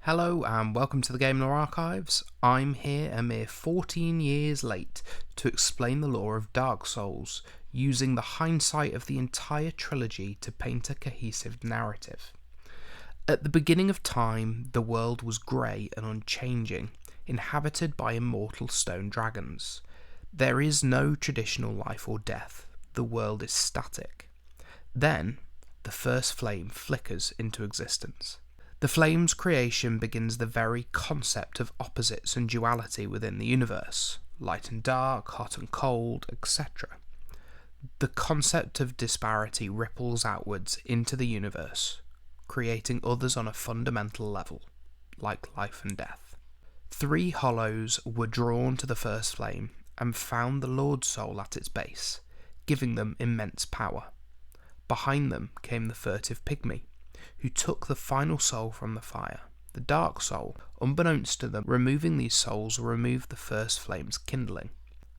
Hello and welcome to the Game Lore Archives. I'm here a mere 14 years late to explain the lore of Dark Souls, using the hindsight of the entire trilogy to paint a cohesive narrative. At the beginning of time, the world was grey and unchanging, inhabited by immortal stone dragons. There is no traditional life or death, the world is static. Then, the first flame flickers into existence. The flame's creation begins the very concept of opposites and duality within the universe, light and dark, hot and cold, etc. The concept of disparity ripples outwards into the universe, creating others on a fundamental level, like life and death. 3 hollows were drawn to the first flame and found the Lord Soul at its base, giving them immense power. Behind them came the furtive Pygmy, who took the final soul from the fire, the Dark Soul. Unbeknownst to them, removing these souls removed the first flame's kindling.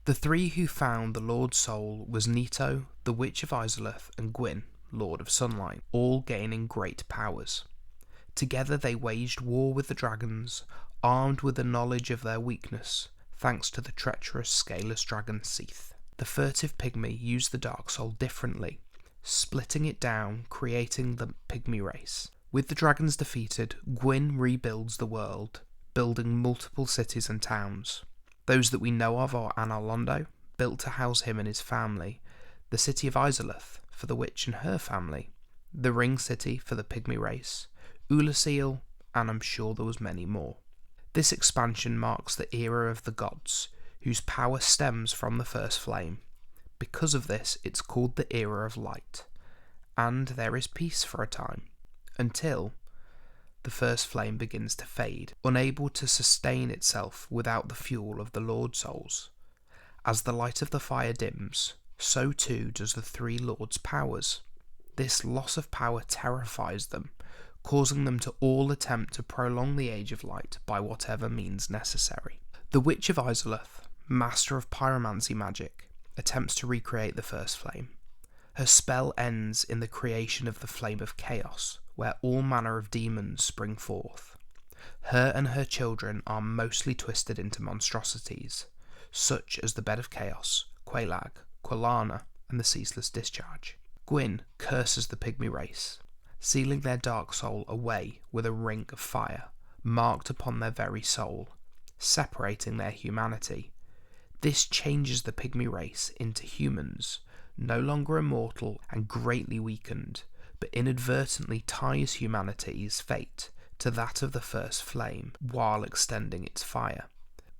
The 3 who found the Lord Soul was Nito, the Witch of Izalth, and Gwyn, Lord of Sunlight, all gaining great powers. Together they waged war with the dragons, armed with the knowledge of their weakness, thanks to the treacherous scaleless dragon Seath. The furtive Pygmy used the Dark Soul differently, splitting it down, creating the Pygmy race. With the dragons defeated, Gwyn rebuilds the world, building multiple cities and towns. Those that we know of are Londo, built to house him and his family, the city of Izalth for the witch and her family, the Ring City for the Pygmy race, Oolacile, and I'm sure there was many more. This expansion marks the era of the gods, whose power stems from the first flame. Because of this, it's called the Era of Light, and there is peace for a time, until the first flame begins to fade, unable to sustain itself without the fuel of the Lord Souls. As the light of the fire dims, so too does the 3 Lords' powers. This loss of power terrifies them, causing them to all attempt to prolong the Age of Light by whatever means necessary. The Witch of Izalth, master of pyromancy magic, attempts to recreate the first flame. Her spell ends in the creation of the Flame of Chaos, where all manner of demons spring forth. Her and her children are mostly twisted into monstrosities, such as the Bed of Chaos, Quelaag, Quilana, and the Ceaseless Discharge. Gwyn curses the Pygmy race, sealing their dark soul away with a ring of fire, marked upon their very soul, separating their humanity. This changes the Pygmy race into humans, no longer immortal and greatly weakened, but inadvertently ties humanity's fate to that of the first flame while extending its fire.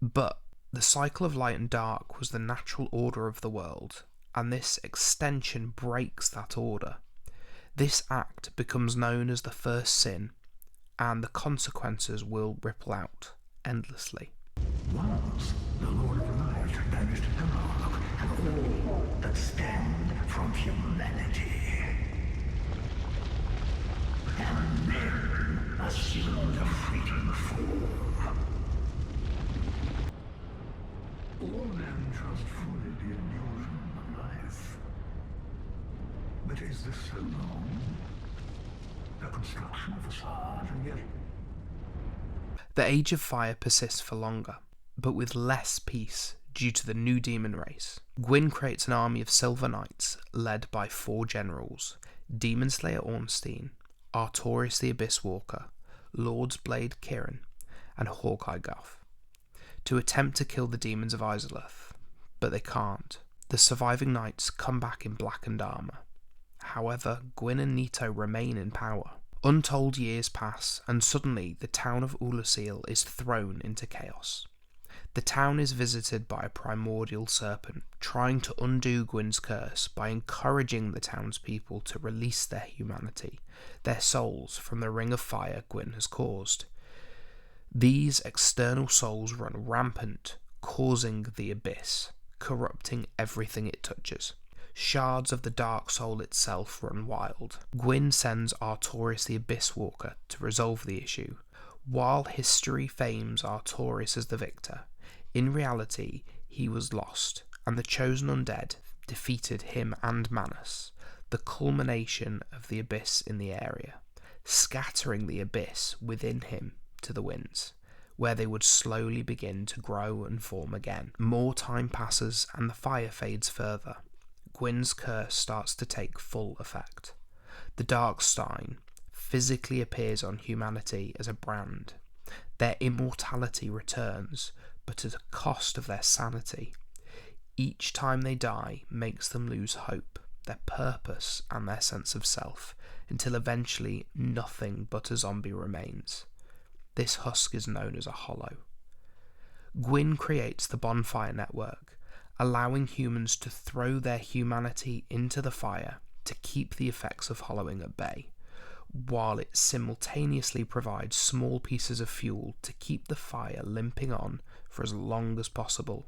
But the cycle of light and dark was the natural order of the world, and this extension breaks that order. This act becomes known as the first sin, and the consequences will ripple out endlessly. Once the Lord of Light banished dark and all that stemmed from humanity, and then assumed a fleeting form. All men trust fully the illusion of life. But is this so long? The construction of a facade, and yet The Age of Fire persists for longer, but with less peace due to the new demon race. Gwyn creates an army of Silver Knights led by 4 generals: Demon Slayer Ornstein, Artorias the Abyss Walker, Lord's Blade Kirin, and Hawkeye Goth, to attempt to kill the demons of Izalth, but they can't. The surviving knights come back in blackened armour. However, Gwyn and Nito remain in power. Untold years pass, and suddenly the town of Oolacile is thrown into chaos. The town is visited by a primordial serpent, trying to undo Gwyn's curse by encouraging the townspeople to release their humanity, their souls, from the ring of fire Gwyn has caused. These external souls run rampant, causing the abyss, corrupting everything it touches. Shards of the Dark Soul itself run wild. Gwyn sends Artorias the Abyss Walker to resolve the issue. While history fames Artorias as the victor, in reality he was lost, and the chosen Undead defeated him and Manus, the culmination of the abyss in the area, scattering the abyss within him to the winds, where they would slowly begin to grow and form again. More time passes and the fire fades further. Gwyn's curse starts to take full effect. The Darkstein physically appears on humanity as a brand. Their immortality returns, but at a cost of their sanity. Each time they die makes them lose hope, their purpose and their sense of self, until eventually nothing but a zombie remains. This husk is known as a hollow. Gwyn creates the Bonfire Network, allowing humans to throw their humanity into the fire to keep the effects of hollowing at bay, while it simultaneously provides small pieces of fuel to keep the fire limping on for as long as possible.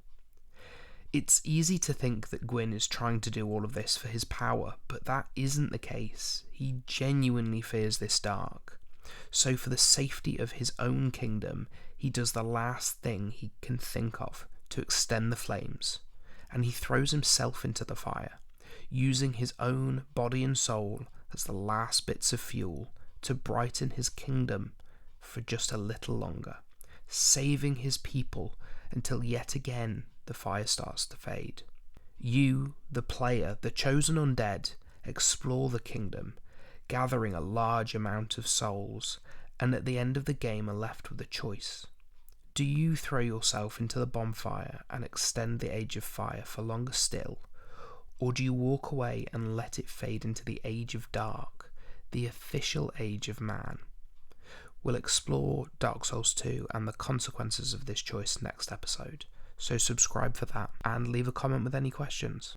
It's easy to think that Gwyn is trying to do all of this for his power, but that isn't the case. He genuinely fears this dark. So for the safety of his own kingdom, he does the last thing he can think of to extend the flames, and he throws himself into the fire, using his own body and soul as the last bits of fuel to brighten his kingdom for just a little longer, saving his people until yet again the fire starts to fade. You, the player, the chosen undead, explore the kingdom, gathering a large amount of souls, and at the end of the game are left with a choice. Do you throw yourself into the bonfire and extend the Age of Fire for longer still, or do you walk away and let it fade into the Age of Dark, the official Age of Man? We'll explore Dark Souls 2 and the consequences of this choice next episode, so subscribe for that and leave a comment with any questions.